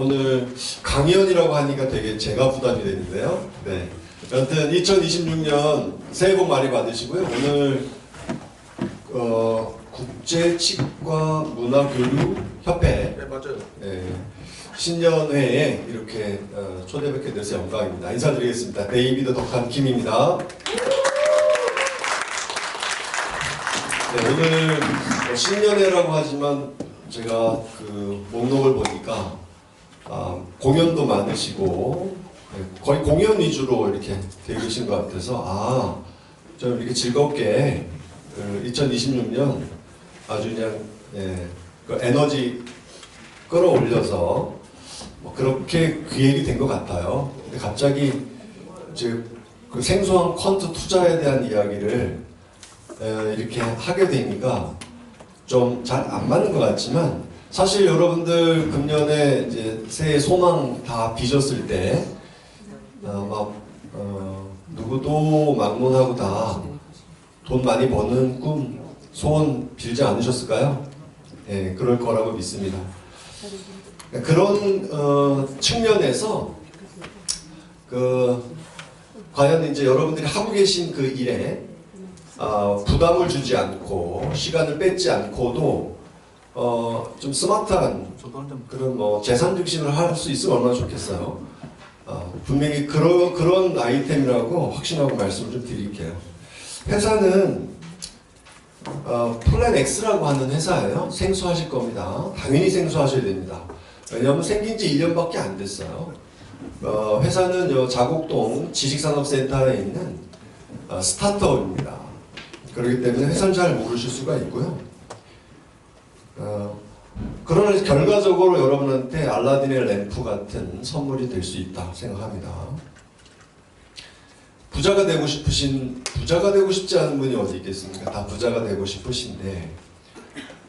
오늘 강연이라고 하니까 되게 제가 부담이 되는데요. 네. 여튼 2026년 새해 복 많이 받으시고요. 오늘 국제치과문화교류협회 네, 맞아요. 신년회에 이렇게 초대뵙게 돼서 영광입니다. 인사드리겠습니다. 데이비드 덕한 김입니다. 네, 오늘 신년회라고 하지만 제가 그 목록을 보니까 공연도 많으시고 거의 공연 위주로 이렇게 되어 계신 것 같아서 좀 이렇게 즐겁게 2026년 아주 그냥 그 에너지 끌어올려서 뭐 그렇게 기획이 된 것 같아요. 근데 갑자기 이제 그 생소한 퀀트 투자에 대한 이야기를 이렇게 하게 되니까 좀 잘 안 맞는 것 같지만 사실 여러분들 금년에 이제 새해 소망 다 비셨을 때 누구도 막론하고 다 돈 많이 버는 꿈, 소원 빌지 않으셨을까요? 예, 그럴 거라고 믿습니다. 그런 측면에서 과연 이제 여러분들이 하고 계신 그 일에 부담을 주지 않고 시간을 뺏지 않고도 좀 스마트한 그런 뭐 재산 증식을 할 수 있으면 얼마나 좋겠어요. 분명히 그런 아이템이라고 확신하고 말씀을 좀 드릴게요. 회사는 플랜 X라고 하는 회사예요. 생소하실 겁니다. 당연히 생소하셔야 됩니다. 왜냐하면 생긴 지 1년밖에 안 됐어요. 회사는 자곡동 지식산업센터에 있는 스타트업입니다. 그렇기 때문에 회사를 잘 모르실 수가 있고요. 그러나 결과적으로 여러분한테 알라딘의 램프 같은 선물이 될 수 있다 생각합니다. 부자가 되고 싶지 않은 분이 어디 있겠습니까? 다 부자가 되고 싶으신데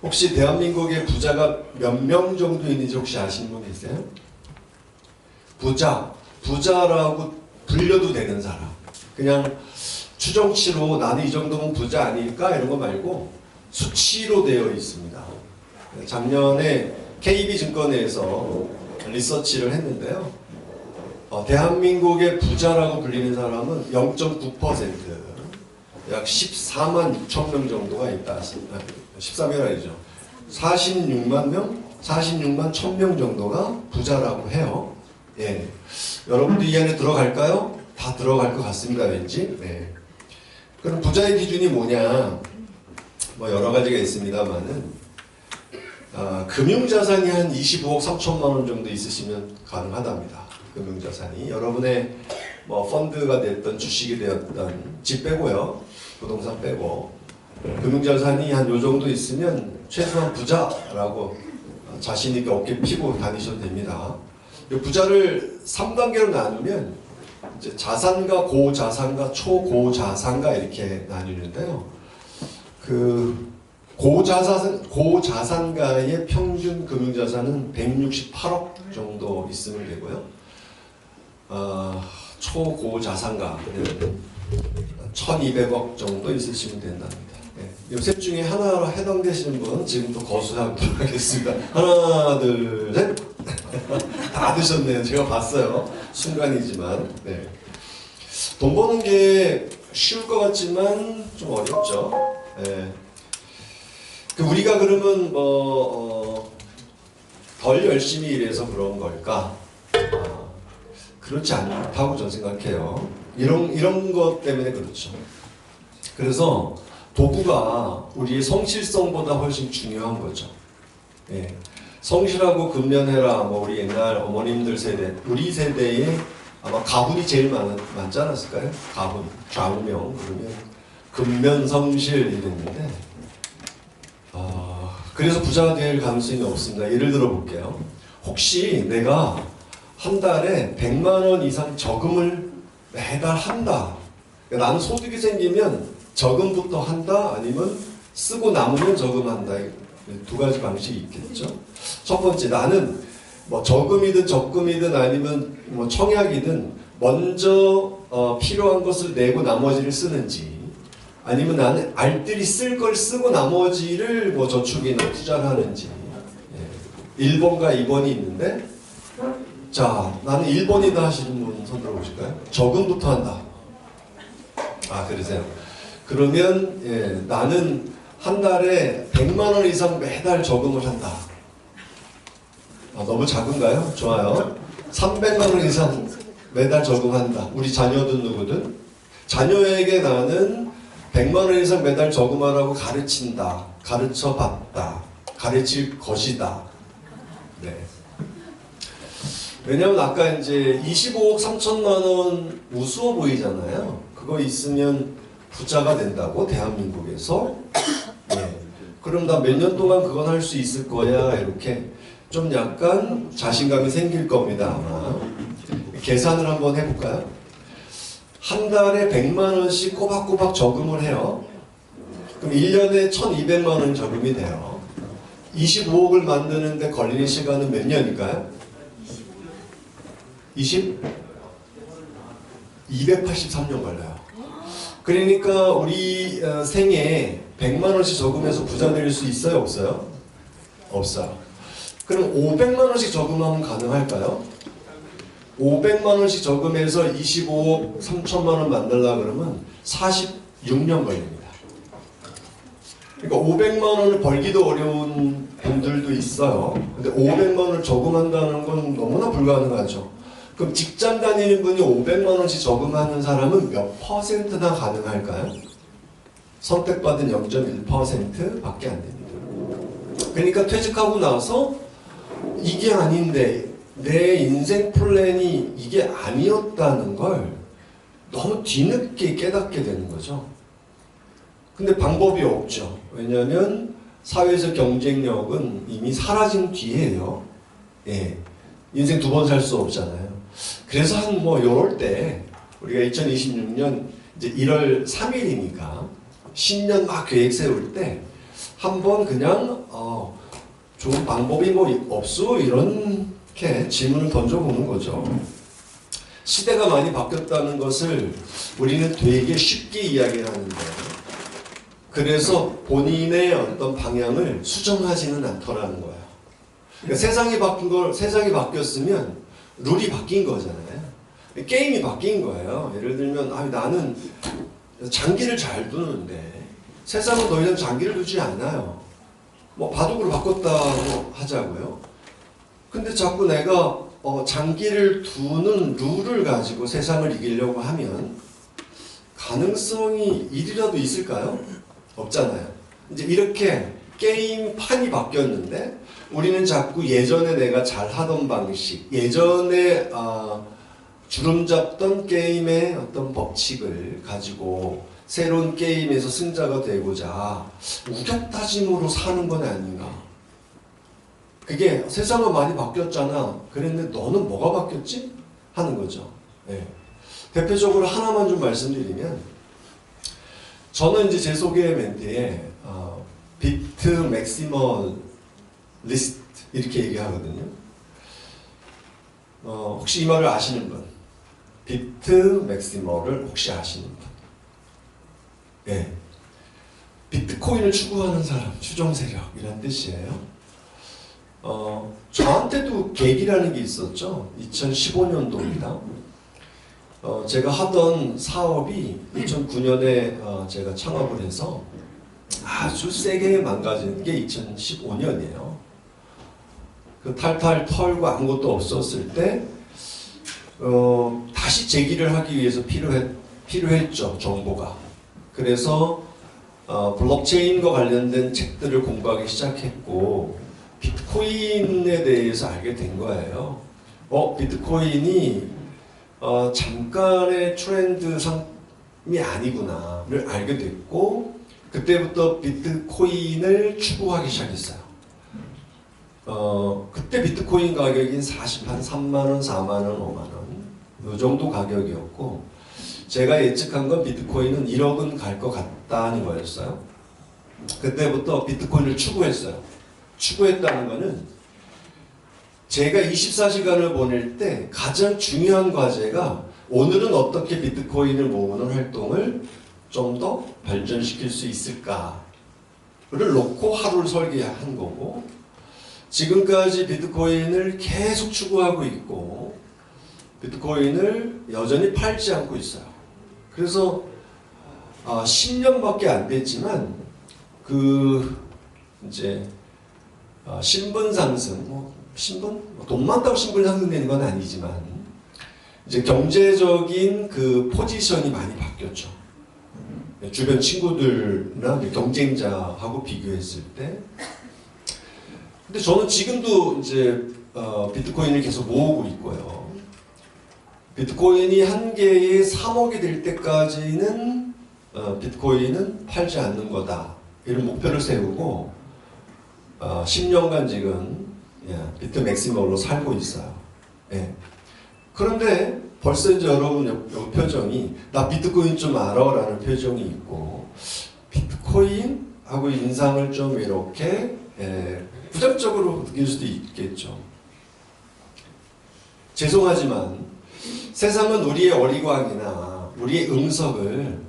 혹시 대한민국에 부자가 몇 명 정도 있는지 혹시 아시는 분 계세요? 부자라고 불려도 되는 사람. 그냥 추정치로 나는 이 정도면 부자 아닐까 이런 거 말고 수치로 되어 있습니다. 작년에 KB증권에서 리서치를 했는데요. 대한민국의 부자라고 불리는 사람은 0.9%, 약 14만 6천 명 정도가 있다. 13명 아니죠. 46만 명? 46만 1천 명 정도가 부자라고 해요. 예. 여러분도 이 안에 들어갈까요? 다 들어갈 것 같습니다, 왠지. 네. 그럼 부자의 기준이 뭐냐? 뭐 여러 가지가 있습니다만은 금융자산이 한 25억 3천만 원 정도 있으시면 가능하답니다. 금융자산이 여러분의 뭐 펀드가 됐던 주식이 되었던 집 빼고요, 부동산 빼고 금융자산이 한 요 정도 있으면 최소한 부자라고 자신 있게 어깨 피고 다니셔도 됩니다. 부자를 3단계로 나누면 이제 자산가, 고자산가, 초고자산가 이렇게 나뉘는데요. 그 고자산가의 평균 금융자산은 168억 정도 있으면 되고요. 초고자산가는 1200억 정도 있으시면 된답니다. 이 셋 중에 하나로 해당되시는 분 지금부터 거수하도록 하겠습니다. 하나, 둘, 셋. 다 드셨네요. 제가 봤어요. 순간이지만. 네. 돈 버는 게 쉬울 것 같지만 좀 어렵죠. 네. 우리가 그러면 덜 열심히 일해서 그런 걸까? 그렇지 않다고 저는 생각해요. 이런 것 때문에 그렇죠. 그래서 도구가 우리의 성실성보다 훨씬 중요한 거죠. 예. 성실하고 근면해라. 뭐 우리 옛날 어머님들 세대, 우리 세대에 아마 가훈이 제일 많지 않았을까요? 가훈, 좌우명 그러면 근면, 성실 이랬는데 그래서 부자가 될 가능성이 없습니다. 예를 들어 볼게요. 혹시 내가 한 달에 100만 원 이상 저금을 매달 한다. 그러니까 나는 소득이 생기면 저금부터 한다, 아니면 쓰고 남으면 저금한다. 두 가지 방식이 있겠죠. 첫 번째, 나는 뭐 저금이든 적금이든 아니면 뭐 청약이든 먼저 필요한 것을 내고 나머지를 쓰는지, 아니면 나는 알뜰히 쓸 걸 쓰고 나머지를 뭐 저축이나 투자를 하는지. 1번과 2번이 있는데 자, 나는 1번이다 하시는 분 손 들어보실까요? 저금부터 한다. 아, 그러세요? 그러면 예, 나는 한 달에 100만 원 이상 매달 저금을 한다. 아, 너무 작은가요? 좋아요. 300만 원 이상 매달 저금한다. 우리 자녀든 누구든. 자녀에게 나는 100만 원 이상 매달 저금하라고 가르친다. 가르쳐봤다. 가르칠 것이다. 네. 왜냐면 아까 이제 25억 3천만 원 우스워 보이잖아요. 그거 있으면 부자가 된다고 대한민국에서. 네. 그럼 나 몇 년 동안 그건 할 수 있을 거야. 이렇게 좀 약간 자신감이 생길 겁니다. 아마. 계산을 한번 해볼까요? 한 달에 100만 원씩 꼬박꼬박 저금을 해요. 그럼 1년에 1200만 원 저금이 돼요. 25억을 만드는데 걸리는 시간은 몇 년일까요? 283년 걸려요. 그러니까 우리 생에 100만 원씩 저금해서 부자 될 수 있어요? 없어요? 없어요. 그럼 500만 원씩 저금하면 가능할까요? 500만 원씩 저금해서 25억 3천만 원 만들려고 그러면 46년 걸립니다. 그러니까 500만 원을 벌기도 어려운 분들도 있어요. 근데 500만 원을 저금한다는 건 너무나 불가능하죠. 그럼 직장 다니는 분이 500만 원씩 저금하는 사람은 몇 퍼센트나 가능할까요? 선택받은 0.1% 밖에 안 됩니다. 그러니까 퇴직하고 나서 이게 아닌데 내 인생 플랜이 이게 아니었다는 걸 너무 뒤늦게 깨닫게 되는 거죠. 근데 방법이 없죠. 왜냐하면 사회에서 경쟁력은 이미 사라진 뒤에요. 예. 인생 두 번 살 수 없잖아요. 그래서 한 뭐 요럴 때 우리가 2026년 이제 1월 3일이니까 신년 막 계획 세울 때 한번 그냥 좋은 방법이 뭐 없어? 이렇게 질문을 던져보는 거죠. 시대가 많이 바뀌었다는 것을 우리는 되게 쉽게 이야기를 하는데 그래서 본인의 어떤 방향을 수정하지는 않더라는 거예요. 그러니까 세상이 바뀌었으면 룰이 바뀐 거잖아요. 게임이 바뀐 거예요. 예를 들면 나는 장기를 잘 두는데 세상은 더 이상 장기를 두지 않아요. 뭐 바둑으로 바꿨다고 하자고요. 근데 자꾸 내가 장기를 두는 룰을 가지고 세상을 이기려고 하면 가능성이 1이라도 있을까요? 없잖아요. 이제 이렇게 게임판이 바뀌었는데 우리는 자꾸 예전에 내가 잘 하던 방식, 예전에 주름 잡던 게임의 어떤 법칙을 가지고 새로운 게임에서 승자가 되고자 우격다짐으로 사는 건 아닌가. 그게 세상은 많이 바뀌었잖아. 그랬는데 너는 뭐가 바뀌었지? 하는 거죠. 네. 대표적으로 하나만 좀 말씀드리면 저는 이제 제 소개 멘트에 비트 맥시멀 리스트 이렇게 얘기하거든요. 혹시 이 말을 아시는 분? 비트 맥시멀을 혹시 아시는 분? 네. 비트코인을 추구하는 사람, 추종 세력이란 뜻이에요. 저한테도 계기라는 게 있었죠. 2015년도입니다. 제가 하던 사업이 2009년에 제가 창업을 해서 아주 세게 망가진 게 2015년이에요. 그 탈탈 털고 아무것도 없었을 때 다시 재기를 하기 위해서 필요했죠. 정보가. 그래서 블록체인과 관련된 책들을 공부하기 시작했고 비트코인에 대해서 알게 된 거예요. 비트코인이 잠깐의 트렌드 상이 아니구나를 알게 됐고 그때부터 비트코인을 추구하기 시작했어요. 그때 비트코인 가격이 한 3만원, 4만원, 5만원 이 정도 가격이었고 제가 예측한 건 비트코인은 1억은 갈 것 같다는 거였어요. 그때부터 비트코인을 추구했어요. 추구했다는 거는 제가 24시간을 보낼 때 가장 중요한 과제가 오늘은 어떻게 비트코인을 모으는 활동을 좀 더 발전시킬 수 있을까를 놓고 하루를 설계한 거고 지금까지 비트코인을 계속 추구하고 있고 비트코인을 여전히 팔지 않고 있어요. 그래서 10년밖에 안 됐지만 이제 신분 상승, 돈 많다고 신분 상승되는 건 아니지만 이제 경제적인 그 포지션이 많이 바뀌었죠. 주변 친구들이나 경쟁자하고 비교했을 때. 근데 저는 지금도 이제 비트코인을 계속 모으고 있고요. 비트코인이 한 개에 3억이 될 때까지는 비트코인은 팔지 않는 거다. 이런 목표를 세우고 10년간 지금 비트 맥시멀로 살고 있어요. 예. 그런데 벌써 이제 여러분 요 표정이 나 비트코인 좀 알아 라는 표정이 있고 비트코인하고 인상을 좀 이렇게 부정적으로 느낄 수도 있겠죠. 죄송하지만 세상은 우리의 어리광이나 우리의 응석을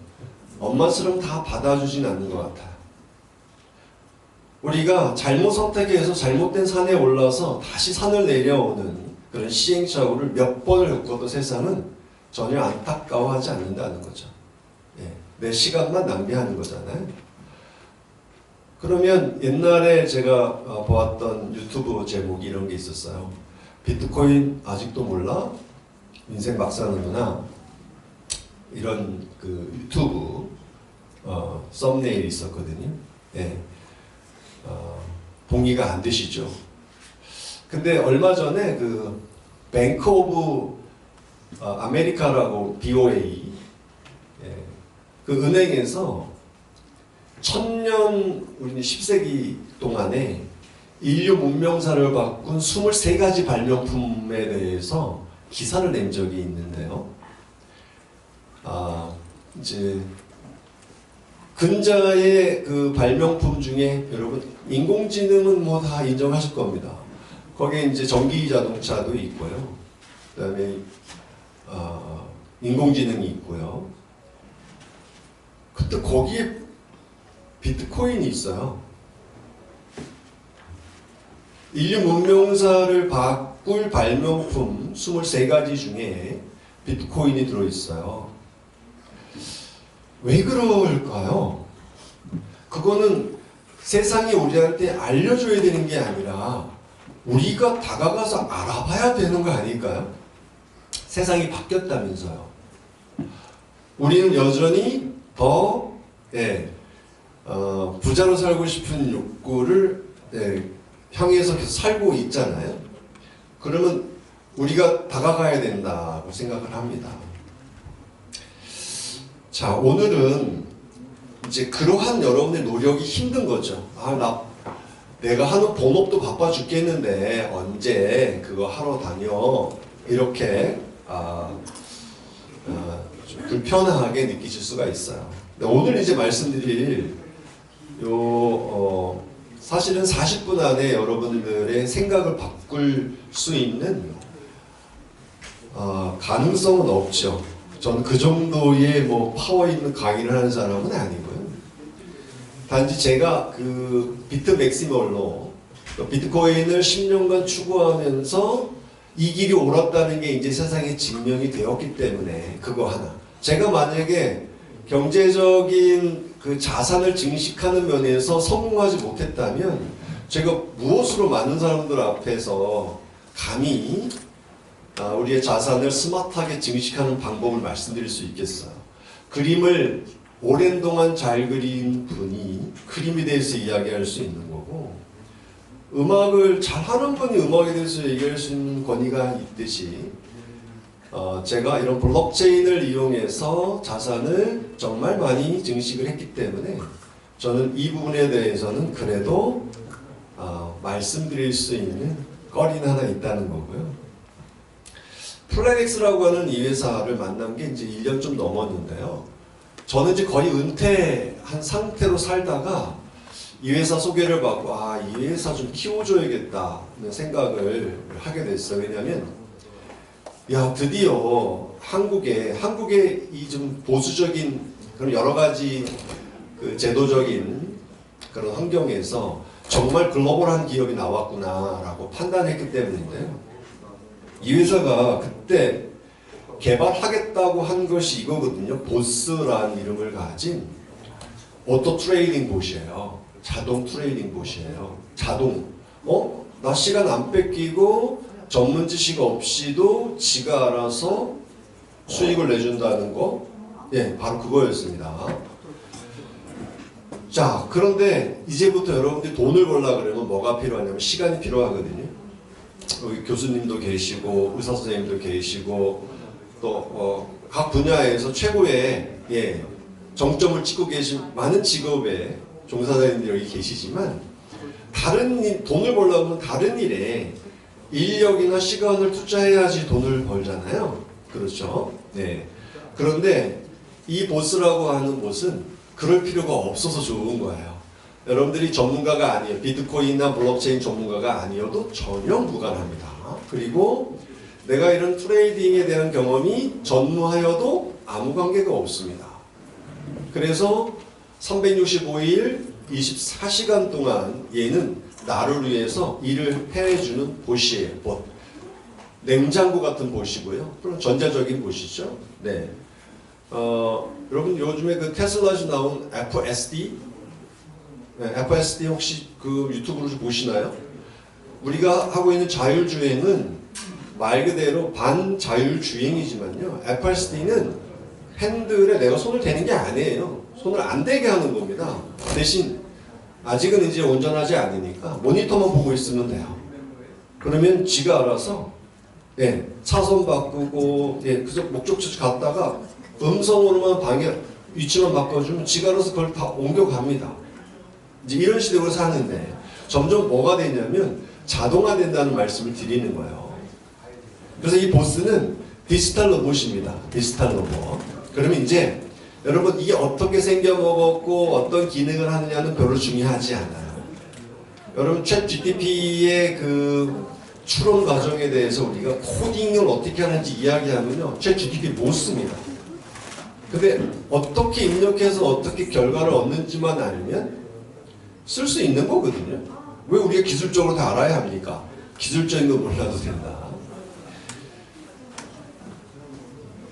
엄마처럼 다 받아주진 않는 것 같아요. 우리가 잘못 선택해서 잘못된 산에 올라서 다시 산을 내려오는 그런 시행착오를 몇 번을 겪어도 세상은 전혀 안타까워하지 않는다는 거죠. 내 시간만 낭비하는 거잖아요. 그러면 옛날에 제가 보았던 유튜브 제목이 이런 게 있었어요. 비트코인 아직도 몰라? 인생 막 사는구나. 이런 그 유튜브 썸네일이 있었거든요. 동의가 안 되시죠? 근데 얼마 전에 그 뱅크 오브 아메리카라고 BOA 그 은행에서 1000년 우리 10세기 동안에 인류 문명사를 바꾼 23가지 발명품에 대해서 기사를 낸 적이 있는데요. 이제 근자의 그 발명품 중에 여러분 인공지능은 뭐 다 인정하실 겁니다. 거기에 이제 전기 자동차도 있고요. 그다음에 인공지능이 있고요. 그때 거기에 비트코인이 있어요. 인류 문명사를 바꿀 발명품 23가지 중에 비트코인이 들어있어요. 왜 그럴까요? 그거는 세상이 우리한테 알려줘야 되는 게 아니라 우리가 다가가서 알아봐야 되는 거 아닐까요? 세상이 바뀌었다면서요. 우리는 여전히 더 부자로 살고 싶은 욕구를 향해서 계속 살고 있잖아요. 그러면 우리가 다가가야 된다고 생각을 합니다. 자, 오늘은 이제 그러한 여러분의 노력이 힘든 거죠. 내가 하는 본업도 바빠 죽겠는데 언제 그거 하러 다녀? 이렇게 좀 불편하게 느끼실 수가 있어요. 오늘 이제 말씀드릴 사실은 40분 안에 여러분들의 생각을 바꿀 수 있는 가능성은 없죠. 저는 그 정도의 뭐 파워 있는 강의를 하는 사람은 아니고요. 단지 제가 그 비트 맥시멀로 비트코인을 10년간 추구하면서 이 길이 옳았다는 게 이제 세상에 증명이 되었기 때문에 그거 하나. 제가 만약에 경제적인 그 자산을 증식하는 면에서 성공하지 못했다면 제가 무엇으로 많은 사람들 앞에서 감히 우리의 자산을 스마트하게 증식하는 방법을 말씀드릴 수 있겠어요. 그림을 오랜 동안 잘 그린 분이 그림에 대해서 이야기할 수 있는 거고 음악을 잘하는 분이 음악에 대해서 얘기할 수 있는 권위가 있듯이 제가 이런 블록체인을 이용해서 자산을 정말 많이 증식을 했기 때문에 저는 이 부분에 대해서는 그래도 말씀드릴 수 있는 거리는 하나 있다는 거고요. 플래넥스라고 하는 이 회사를 만난 게 이제 1년 좀 넘었는데요. 저는 이제 거의 은퇴한 상태로 살다가 이 회사 소개를 받고 이 회사 좀 키워줘야겠다는 생각을 하게 됐어요. 왜냐하면 드디어 한국의 이 좀 보수적인 그런 여러 가지 그 제도적인 그런 환경에서 정말 글로벌한 기업이 나왔구나라고 판단했기 때문인데요. 이 회사가 그때 개발하겠다고 한 것이 이거거든요. 보스라는 이름을 가진 오토 트레이딩 봇이에요. 자동 트레이딩 봇이에요. 자동. 나 시간 안 뺏기고 전문 지식 없이도 지가 알아서 수익을 내준다는 거. 예, 바로 그거였습니다. 자, 그런데 이제부터 여러분들이 돈을 벌려고 그러면 뭐가 필요하냐면 시간이 필요하거든요. 여기 교수님도 계시고 의사 선생님도 계시고 또 각 분야에서 최고의 정점을 찍고 계신 많은 직업의 종사자님들이 여기 계시지만 다른 일, 돈을 벌려면 다른 일에 인력이나 시간을 투자해야지 돈을 벌잖아요. 그렇죠? 네. 그런데 이 보스라고 하는 곳은 그럴 필요가 없어서 좋은 거예요. 여러분들이 전문가가 아니에요. 비트코인이나 블록체인 전문가가 아니어도 전혀 무관합니다. 그리고 내가 이런 트레이딩에 대한 경험이 전무하여도 아무 관계가 없습니다. 그래서 365일 24시간 동안 얘는 나를 위해서 일을 해주는 봇이에요. 봇. 냉장고 같은 봇이고요. 그럼 전자적인 봇이죠. 네. 여러분 요즘에 그 테슬라에서 나온 FSD? 네, FSD 혹시 그 유튜브로 보시나요? 우리가 하고 있는 자율주행은 말 그대로 반자율주행이지만요. FSD는 핸들에 내가 손을 대는 게 아니에요. 손을 안 대게 하는 겁니다. 대신 아직은 이제 운전하지 않으니까 모니터만 보고 있으면 돼요. 그러면 지가 알아서 차선 바꾸고 그저 목적지 갔다가 음성으로만 방향 위치만 바꿔주면 지가 알아서 그걸 다 옮겨갑니다. 이제 이런 시대로 사는데 점점 뭐가 되냐면 자동화된다는 말씀을 드리는 거예요. 그래서 이 보스는 디지털 로봇입니다. 디지털 로봇. 그러면 이제 여러분 이게 어떻게 생겨먹었고 어떤 기능을 하느냐는 별로 중요하지 않아요. 여러분 챗 GTP의 그 추론 과정에 대해서 우리가 코딩을 어떻게 하는지 이야기하면요. 챗 GTP 못 씁니다. 근데 어떻게 입력해서 어떻게 결과를 얻는지만 알면 쓸 수 있는 거거든요. 왜 우리가 기술적으로 다 알아야 합니까? 기술적인 거 몰라도 된다.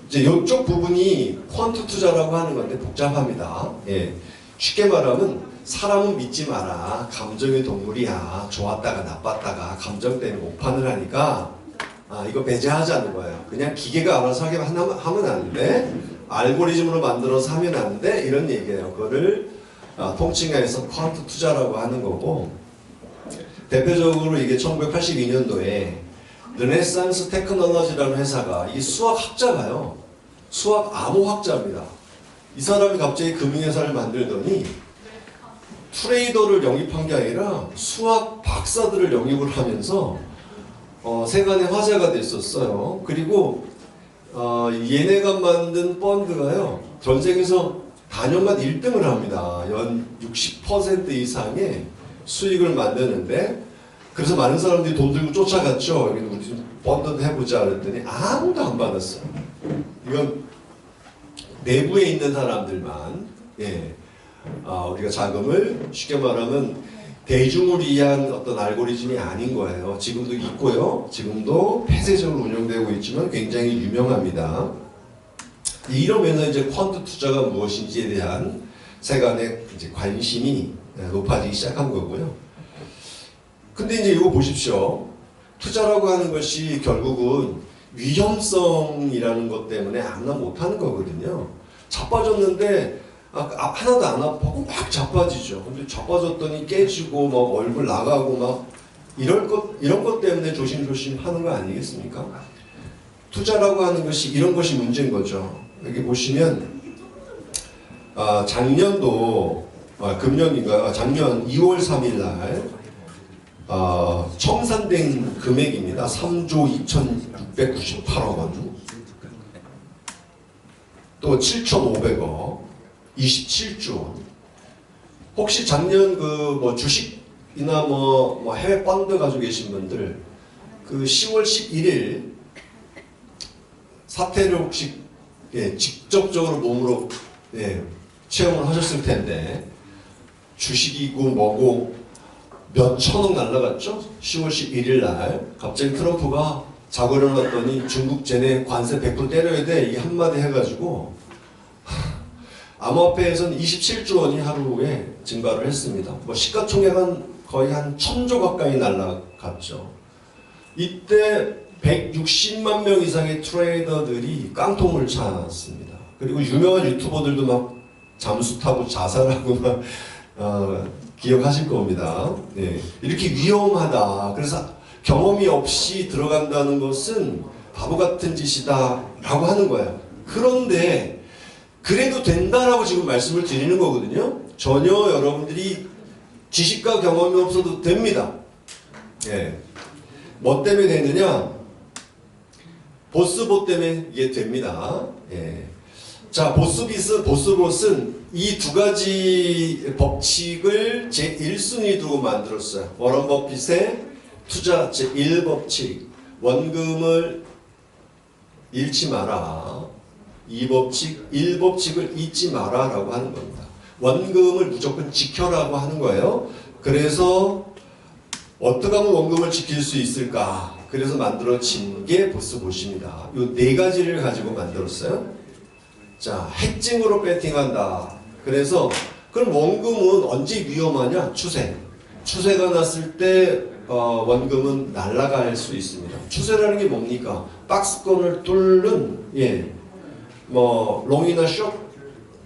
이제 이쪽 부분이 퀀트 투자라고 하는 건데 복잡합니다. 쉽게 말하면 사람은 믿지 마라. 감정의 동물이야. 좋았다가 나빴다가 감정 때문에 오판을 하니까 이거 배제하자는 거예요. 그냥 기계가 알아서 하면 안 돼. 알고리즘으로 만들어서 하면 안 돼. 이런 얘기예요. 그거를 통칭해서 퀀트 투자라고 하는 거고 대표적으로 이게 1982년도에 르네상스 테크놀로지라는 회사가 이 수학학자가요. 수학 암호학자입니다. 이 사람이 갑자기 금융회사를 만들더니 트레이더를 영입한 게 아니라 수학 박사들을 영입을 하면서 세간의 화제가 됐었어요. 그리고 얘네가 만든 펀드가요. 전생에서 단연간 1등을 합니다. 연 60% 이상의 수익을 만드는데 그래서 많은 사람들이 돈 들고 쫓아갔죠. 우리 좀 펀드 해보자 그랬더니 아무도 안 받았어요. 이건 내부에 있는 사람들만 우리가 자금을 쉽게 말하면 대중을 위한 어떤 알고리즘이 아닌 거예요. 지금도 있고요. 지금도 폐쇄적으로 운영되고 있지만 굉장히 유명합니다. 이러면서 이제 펀드 투자가 무엇인지에 대한 세간의 이제 관심이 높아지기 시작한 거고요. 근데 이제 이거 보십시오. 투자라고 하는 것이 결국은 위험성이라는 것 때문에 아무나 못하는 거거든요. 자빠졌는데 하나도 안 아파고 막 자빠지죠. 근데 자빠졌더니 깨지고 막 얼굴 나가고 막 이런 것 때문에 조심조심 하는 거 아니겠습니까? 투자라고 하는 것이 이런 것이 문제인 거죠. 여기 보시면 작년도 금년인가요? 작년 2월 3일 날 청산된 금액입니다. 3조 2,698억 원. 또 7,500억, 27조 원. 혹시 작년 주식이나 해외 펀드 가지고 계신 분들 그 10월 11일 사태를 혹시 직접적으로 몸으로 체험을 하셨을 텐데 주식이고 뭐고 몇 천억 날라갔죠? 10월 11일 날 갑자기 트럼프가 자고 일어났더니 중국 쟤네 관세 100% 때려야 돼 이 한마디 해가지고 암호화폐에서는 27조 원이 하루에 증가를 했습니다. 뭐 시가총액은 거의 한 1000조 가까이 날라갔죠. 이때 160만 명 이상의 트레이더들이 깡통을 찼습니다. 그리고 유명한 유튜버들도 막 잠수 타고 자살하고 막 기억하실 겁니다. 네. 이렇게 위험하다. 그래서 경험이 없이 들어간다는 것은 바보 같은 짓이다 라고 하는 거예요. 그런데 그래도 된다라고 지금 말씀을 드리는 거거든요. 전혀 여러분들이 지식과 경험이 없어도 됩니다. 예. 뭐 때문에 되느냐? 보스봇 때문에 이게 됩니다. 예. 자, 보스봇은 이 두 가지 법칙을 제1순위 두고 만들었어요. 워런 버핏의 투자 제1법칙. 원금을 잃지 마라. 2법칙, 1법칙을 잊지 마라 라고 하는 겁니다. 원금을 무조건 지켜라고 하는 거예요. 그래서 어떻게 하면 원금을 지킬 수 있을까? 그래서 만들어진 게 보스봇입니다. 이 네 가지를 가지고 만들었어요. 자, 핵징으로 배팅한다. 그래서 그럼 원금은 언제 위험하냐? 추세가 났을 때 원금은 날아갈 수 있습니다. 추세라는 게 뭡니까? 박스권을 뚫는 뭐 롱이나 숏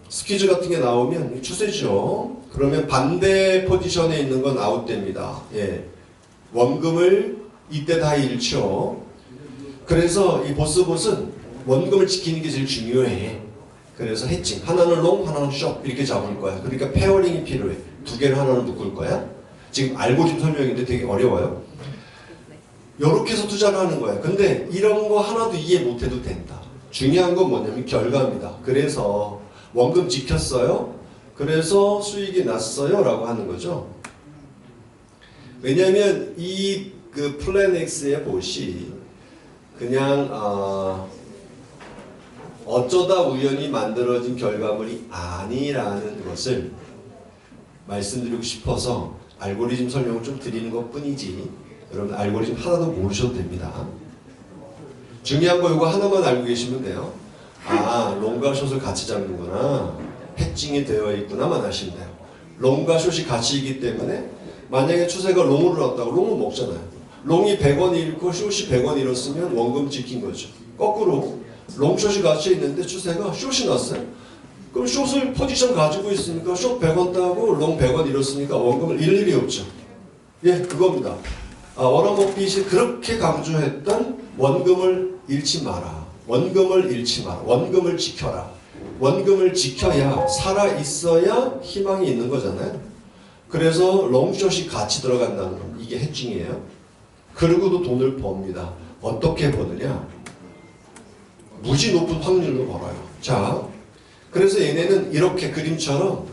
스퀴즈 같은 게 나오면 추세죠. 그러면 반대 포지션에 있는 건 아웃됩니다. 원금을 이때 다 잃죠. 그래서 이 보스봇은 원금을 지키는 게 제일 중요해. 그래서 해칭 하나는 롱 하나는 숏 이렇게 잡을 거야. 그러니까 페어링이 필요해. 두 개를 하나는 묶을 거야. 지금 알고리즘 설명인데 되게 어려워요. 이렇게 해서 투자를 하는 거야. 근데 이런 거 하나도 이해 못해도 된다. 중요한 건 뭐냐면 결과입니다. 그래서 원금 지켰어요. 그래서 수익이 났어요. 라고 하는 거죠. 왜냐하면 이 그 플랜 X의 봇이 그냥 어쩌다 우연히 만들어진 결과물이 아니라는 것을 말씀드리고 싶어서 알고리즘 설명을 좀 드리는 것 뿐이지 여러분 알고리즘 하나도 모르셔도 됩니다. 중요한 거 이거 하나만 알고 계시면 돼요. 롱과 숏을 같이 잡는구나. 해칭이 되어 있구나만 아시면 돼요. 롱과 숏이 같이 있기 때문에 만약에 추세가 롱으로 났다고 롱은 먹잖아요. 롱이 100원 잃고 숏이 100원 잃었으면 원금 지킨 거죠. 거꾸로 롱숏이 같이 있는데 추세가 숏이 났어요. 그럼 숏을 포지션 가지고 있으니까 숏 100원 따고 롱 100원 잃었으니까 원금을 잃을 일이 없죠. 그겁니다. 워런 버핏이 그렇게 강조했던 원금을 잃지 마라. 원금을 잃지 마라. 원금을 지켜라. 원금을 지켜야 살아있어야 희망이 있는 거잖아요. 그래서 롱숏이 같이 들어간다는 겁니다. 이게 해칭이에요. 그리고도 돈을 법니다. 어떻게 버느냐? 무지 높은 확률로 벌어요. 자, 그래서 얘네는 이렇게 그림처럼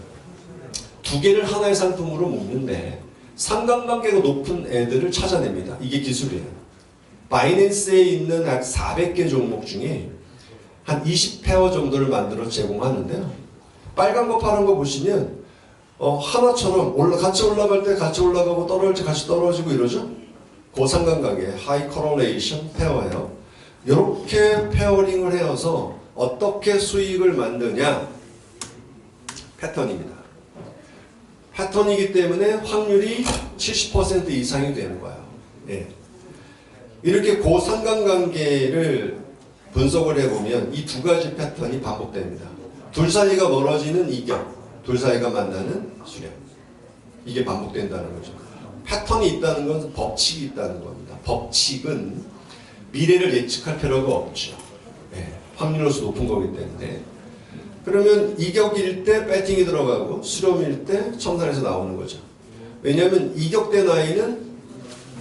두 개를 하나의 상품으로 묶는데 상관관계가 높은 애들을 찾아냅니다. 이게 기술이에요. 바이낸스에 있는 약 400개 종목 중에 한 20페어 정도를 만들어 제공하는데요. 빨간 거 파란 거 보시면 하나처럼 같이 올라갈 때 같이 올라가고 떨어질 때 같이 떨어지고 이러죠. 고상관관계, 하이 커럴레이션 페어예요. 이렇게 페어링을 해서 어떻게 수익을 만드냐? 패턴입니다. 패턴이기 때문에 확률이 70% 이상이 되는 거예요. 이렇게 고상관관계를 분석을 해보면 이 두 가지 패턴이 반복됩니다. 둘 사이가 멀어지는 이격, 둘 사이가 만나는 수렴. 이게 반복된다는 거죠. 패턴이 있다는 것은 법칙이 있다는 겁니다. 법칙은 미래를 예측할 필요가 없죠. 확률로서 높은 거기 때문에. 그러면 이격일 때 배팅이 들어가고 수렴일 때 청산에서 나오는 거죠. 왜냐하면 이격된 아이는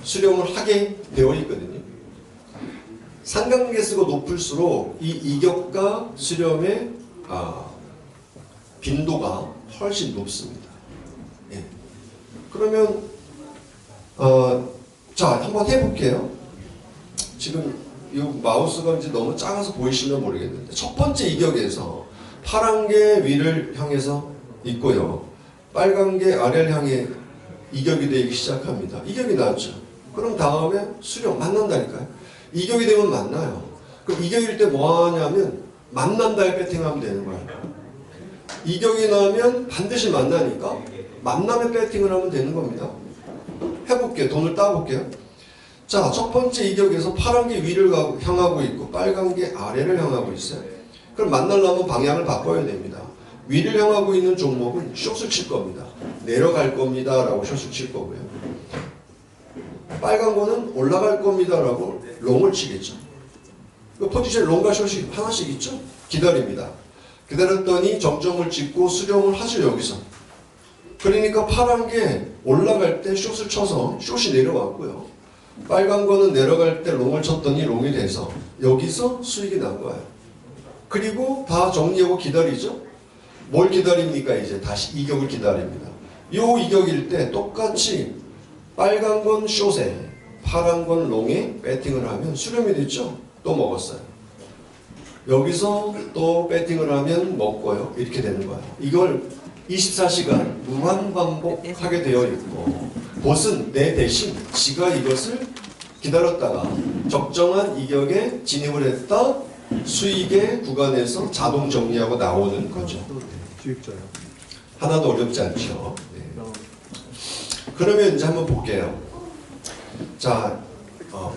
수렴을 하게 되어 있거든요. 상관계수가 높을수록 이 이격과 수렴의 빈도가 훨씬 높습니다. 그러면 자, 한번 해볼게요. 지금 이 마우스가 이제 너무 작아서 보이시면 모르겠는데 첫 번째 이격에서 파란 게 위를 향해서 있고요. 빨간 게 아래를 향해 이격이 되기 시작합니다. 이격이 나왔죠. 그럼 다음에 수렴 만난다니까요. 이격이 되면 만나요. 그럼 이격일 때 뭐 하냐면 만난다에 배팅하면 되는 거예요. 이격이 나면 반드시 만나니까 만남에 배팅을 하면 되는 겁니다. 해볼게요. 돈을 따볼게요. 자, 첫 번째 이격에서 파란 게 위를 향하고 있고 빨간 게 아래를 향하고 있어요. 그럼 만나려면 방향을 바꿔야 됩니다. 위를 향하고 있는 종목은 숏을 칠 겁니다. 내려갈 겁니다 라고 숏을 칠 거고요. 빨간 거는 올라갈 겁니다 라고 롱을 치겠죠. 그 포지션에 롱과 숏이 하나씩 있죠. 기다립니다. 기다렸더니 정점을 찍고 수렴을 하죠. 여기서. 그러니까 파란 게 올라갈 때 숏을 쳐서 숏이 내려왔고요. 빨간 거는 내려갈 때 롱을 쳤더니 롱이 돼서 여기서 수익이 난 거예요. 그리고 다 정리하고 기다리죠. 뭘 기다립니까? 이제 다시 이격을 기다립니다. 요 이격일 때 똑같이 빨간 건 숏에 파란 건 롱에 배팅을 하면 수렴이 됐죠. 또 먹었어요. 여기서 또 배팅을 하면 먹고요. 이렇게 되는 거예요. 이걸 24시간 무한 반복하게 되어 있고 보스는 내 대신 지가 이것을 기다렸다가 적정한 이격에 진입을 했다 수익의 구간에서 자동 정리하고 나오는 거죠. 하나도 어렵지 않죠. 네. 그러면 이제 한번 볼게요. 자,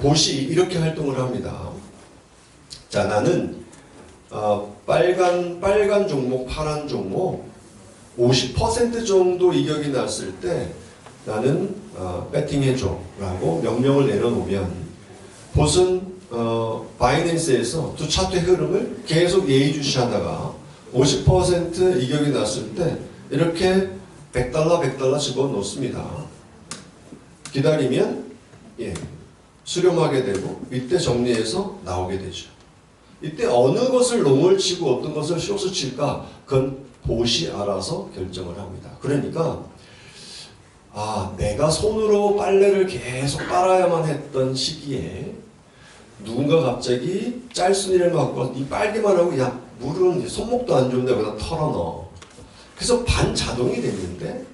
보시 이렇게 활동을 합니다. 자, 나는 빨간 종목, 파란 종목 50% 정도 이격이 났을 때 나는 배팅해줘 라고 명령을 내려놓으면 보스는 바이낸스에서 두 차트의 흐름을 계속 예의주시하다가 50% 이격이 났을 때 이렇게 $100 집어넣습니다. 기다리면 수렴하게 되고 이때 정리해서 나오게 되죠. 이때 어느 것을 롱을 치고 어떤 것을 숏을 칠까 그건 보시 알아서 결정을 합니다. 그러니까 내가 손으로 빨래를 계속 빨아야만 했던 시기에 누군가 갑자기 짤순이를 갖고 이 빨기만 하고 야 물은 손목도 안 좋은데 그냥 털어넣어. 그래서 반자동이 됐는데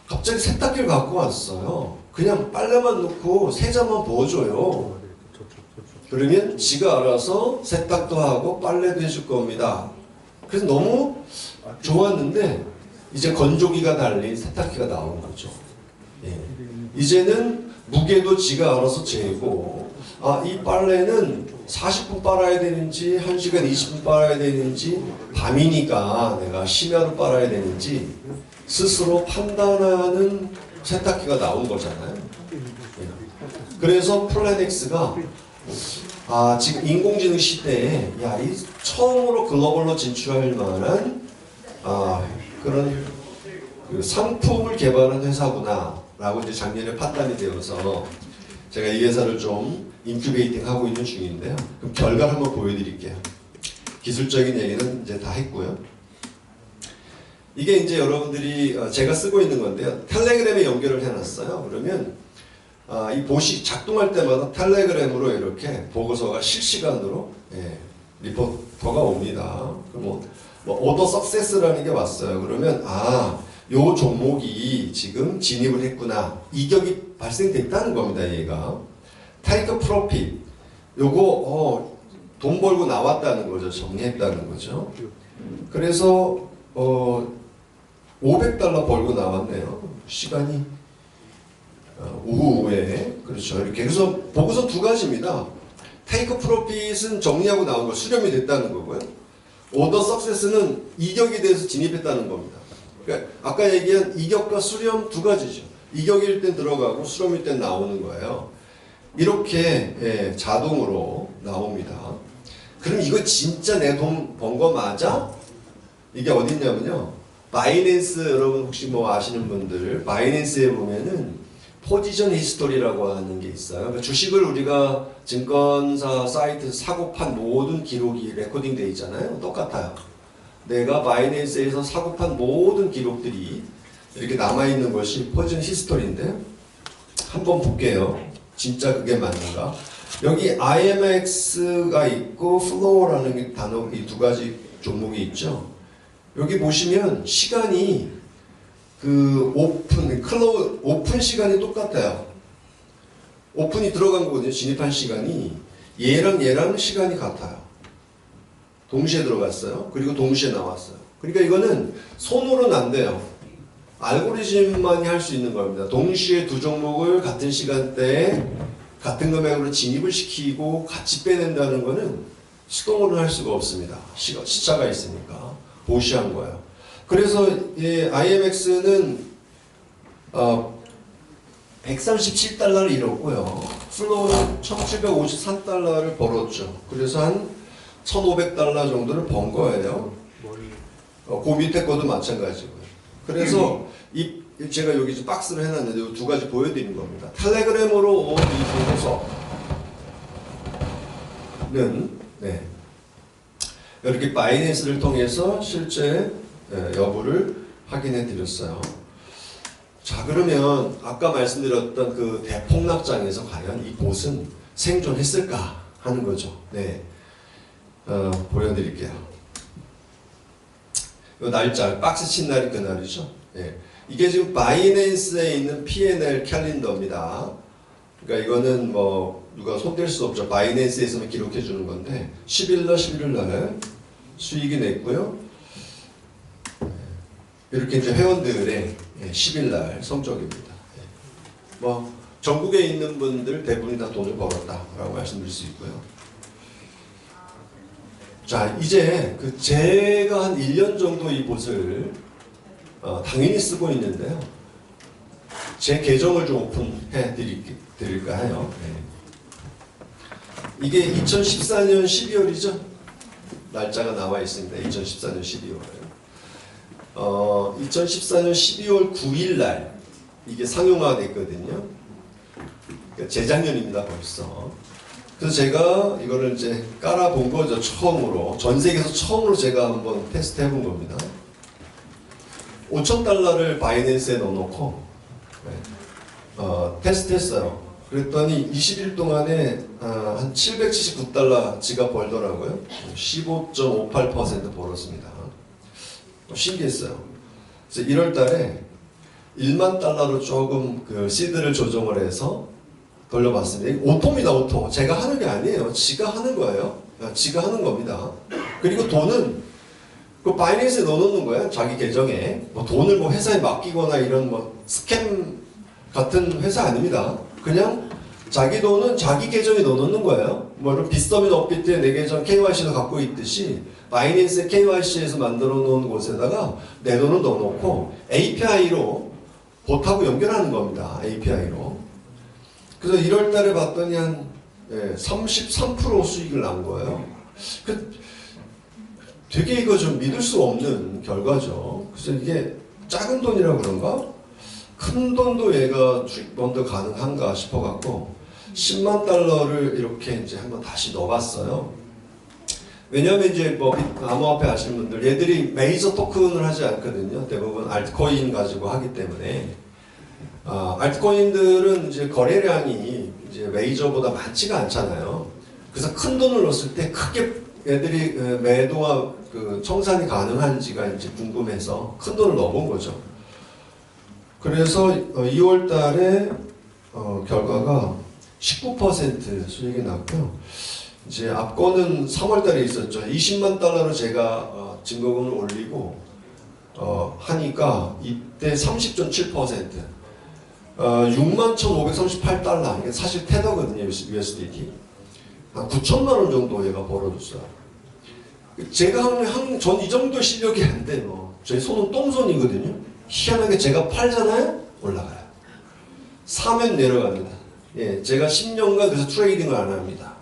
갑자기 세탁기를 갖고 왔어요. 그냥 빨래만 넣고 세자만 부어줘요. 그러면 지가 알아서 세탁도 하고 빨래도 해줄 겁니다. 그래서 너무 좋았는데 이제 건조기가 달린 세탁기가 나온 거죠. 이제는 무게도 지가 알아서 재고 이 빨래는 40분 빨아야 되는지 1시간 20분 빨아야 되는지 밤이니까 내가 심야로 빨아야 되는지 스스로 판단하는 세탁기가 나온 거잖아요. 그래서 플래넥스가 지금 인공지능 시대에 이 처음으로 글로벌로 진출할 만한 그런 그 상품을 개발한 회사구나 라고 이제 작년에 판단이 되어서 제가 이 회사를 좀 인큐베이팅 하고 있는 중인데요. 그럼 결과를 한번 보여드릴게요. 기술적인 얘기는 이제 다 했고요. 이게 이제 여러분들이 제가 쓰고 있는 건데요. 텔레그램에 연결을 해놨어요. 그러면 이 봇이 작동할 때마다 텔레그램으로 이렇게 보고서가 실시간으로 리포터가 옵니다. 뭐 오더 석세스라는 게 왔어요. 그러면 요 종목이 지금 진입을 했구나. 이격이 발생됐다는 겁니다. 얘가 테이크 프로핏 요거 돈 벌고 나왔다는 거죠. 정리했다는 거죠. 그래서 $500 벌고 나왔네요. 시간이 오후에 그렇죠. 이렇게 그래서 보고서 두 가지입니다. 테이크 프로핏은 정리하고 나온 거 수렴이 됐다는 거고요. 오더 석세스는 이격이 돼서 진입했다는 겁니다. 그러니까 아까 얘기한 이격과 수렴 두 가지죠. 이격일 땐 들어가고 수렴일 땐 나오는 거예요. 이렇게 자동으로 나옵니다. 그럼 이거 진짜 내 돈 번 거 맞아? 이게 어딨냐면요. 바이낸스 여러분 혹시 뭐 아시는 분들 바이낸스에 보면은 포지션 히스토리라고 하는 게 있어요. 그러니까 주식을 우리가 증권사 사이트에서 사고 판 모든 기록이 레코딩 돼 있잖아요. 똑같아요. 내가 바이낸스에서 사고 판 모든 기록들이 이렇게 남아있는 것이 포지션 히스토리인데 한번 볼게요. 진짜 그게 맞는가? 여기 IMX가 있고 플로우라는 단어 이 두 가지 종목이 있죠. 여기 보시면 시간이 그 오픈 시간이 똑같아요. 오픈이 들어간 거거든요. 진입한 시간이 얘랑 시간이 같아요. 동시에 들어갔어요. 그리고 동시에 나왔어요. 그러니까 이거는 손으로는 안 돼요. 알고리즘만이 할 수 있는 겁니다. 동시에 두 종목을 같은 시간대에 같은 금액으로 진입을 시키고 같이 빼낸다는 거는 수동으로는 할 수가 없습니다. 시차가 있으니까. 보시한 거예요. 그래서 IMX는 137달러를 잃었고요. 플로우는 1753달러를 벌었죠. 그래서 한 1500달러 정도를 번 거예요. 그 밑에 것도 마찬가지고요. 그래서 제가 여기 박스를 해놨는데 이 두 가지 보여드린 겁니다. 텔레그램으로 온 이 보고서는 이렇게 바이낸스를 통해서 실제 여부를 확인해 드렸어요. 자, 그러면 아까 말씀드렸던 그 대폭락장에서 과연 이 봇은 생존했을까 하는 거죠. 보여드릴게요. 이 날짜, 박스 친 날이 그날이죠. 이게 지금 바이낸스에 있는 P&L 캘린더입니다. 그러니까 이거는 뭐 누가 손댈 수 없죠. 바이낸스에서만 기록해 주는 건데 11일 날 수익이 냈고요. 이렇게 이제 회원들의 10일 날 성적입니다. 뭐 전국에 있는 분들 대부분이 다 돈을 벌었다라고 말씀드릴 수 있고요. 자, 이제 제가 한 1년 정도 이 봇을 당연히 쓰고 있는데요. 제 계정을 좀 오픈해 드릴까 해요. 이게 2014년 12월이죠. 날짜가 나와 있습니다. 2014년 12월. 2014년 12월 9일 날 이게 상용화가 됐거든요. 그러니까 재작년입니다, 벌써. 그래서 제가 이거를 이제 깔아본 거죠. 처음으로. 전 세계에서 처음으로 제가 한번 테스트 해본 겁니다. 5,000달러를 바이낸스에 넣어놓고 테스트했어요. 그랬더니 20일 동안에 한 779달러 지가 벌더라고요. 15.58% 벌었습니다. 신기했어요. 그래서 1월 달에 1만 달러로 조금 그 시드를 조정을 해서 돌려봤습니다. 오토입니다, 오토. 제가 하는 게 아니에요. 지가 하는 거예요. 지가 하는 겁니다. 그리고 돈은 그 바이낸스에 넣어놓는 거예요. 자기 계정에. 뭐 돈을 뭐 회사에 맡기거나 이런 뭐 스캠 같은 회사 아닙니다. 그냥 자기 돈은 자기 계정에 넣어놓는 거예요. 뭐 이런 빗썸이나 업비트에 내 계정 KYC도 갖고 있듯이 바이낸스 KYC에서 만들어 놓은 곳에다가 내 돈을 넣어놓고 API로 봇하고 연결하는 겁니다. API로. 그래서 1월 달에 봤더니 한 33% 수익을 난 거예요. 되게 이거 좀 믿을 수 없는 결과죠. 그래서 이게 작은 돈이라 그런가? 큰 돈도 얘가 투입본도 가능한가 싶어갖고 10만 달러를 이렇게 이제 한번 다시 넣어봤어요. 왜냐면 이제 뭐 암호화폐 아시는 분들 얘들이 메이저 토큰을 하지 않거든요. 대부분 알트코인 가지고 하기 때문에 알트코인들은 이제 거래량이 이제 메이저보다 많지가 않잖아요. 그래서 큰 돈을 넣었을 때 크게 애들이 매도와 그 청산이 가능한지가 이제 궁금해서 큰 돈을 넣어본 거죠. 그래서 2월 달에 결과가 19% 수익이 났고요. 이제 앞거는 3월 달에 있었죠. 20만 달러로 제가 증거금을 올리고 하니까 이때 30.7% 61,538달러. 이게 사실 테더거든요. USDT. 한 9천만 원 정도 얘가 벌어줬어요. 제가 전 이 정도 실력이 안 돼요. 제 손은 똥손이거든요. 희한하게 제가 팔잖아요? 올라가요. 사면 내려갑니다. 제가 10년간 그래서 트레이딩을 안 합니다.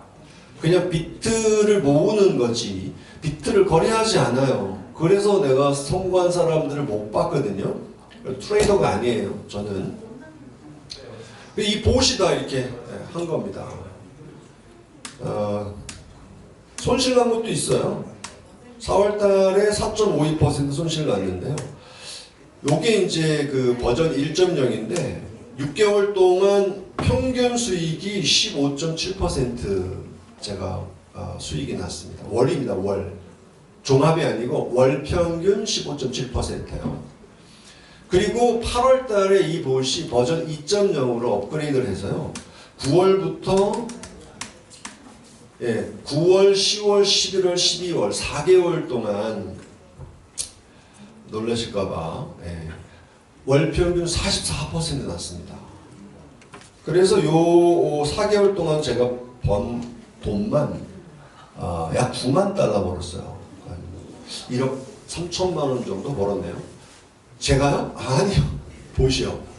그냥 비트를 모으는 거지 비트를 거래하지 않아요. 그래서 내가 성공한 사람들을 못 봤거든요. 트레이더가 아니에요. 저는 이 봇이 다 이렇게 한 겁니다. 손실 난 것도 있어요. 4월 달에 4.52% 손실 났는데요. 요게 이제 그 버전 1.0인데 6개월 동안 평균 수익이 15.7% 제가 수익이 났습니다. 월입니다. 월. 종합이 아니고 월 평균 15.7%예요. 그리고 8월 달에 이 봇이 버전 2.0으로 업그레이드를 해서요. 9월부터 예, 9월, 10월, 11월, 12월 4개월 동안 놀라실까봐 예, 월평균 44% 났습니다. 그래서 요 4개월 동안 제가 번 돈만 약 9만 달러 벌었어요. 1억 3천만 원 정도 벌었네요. 제가요? 아니요. 보시오.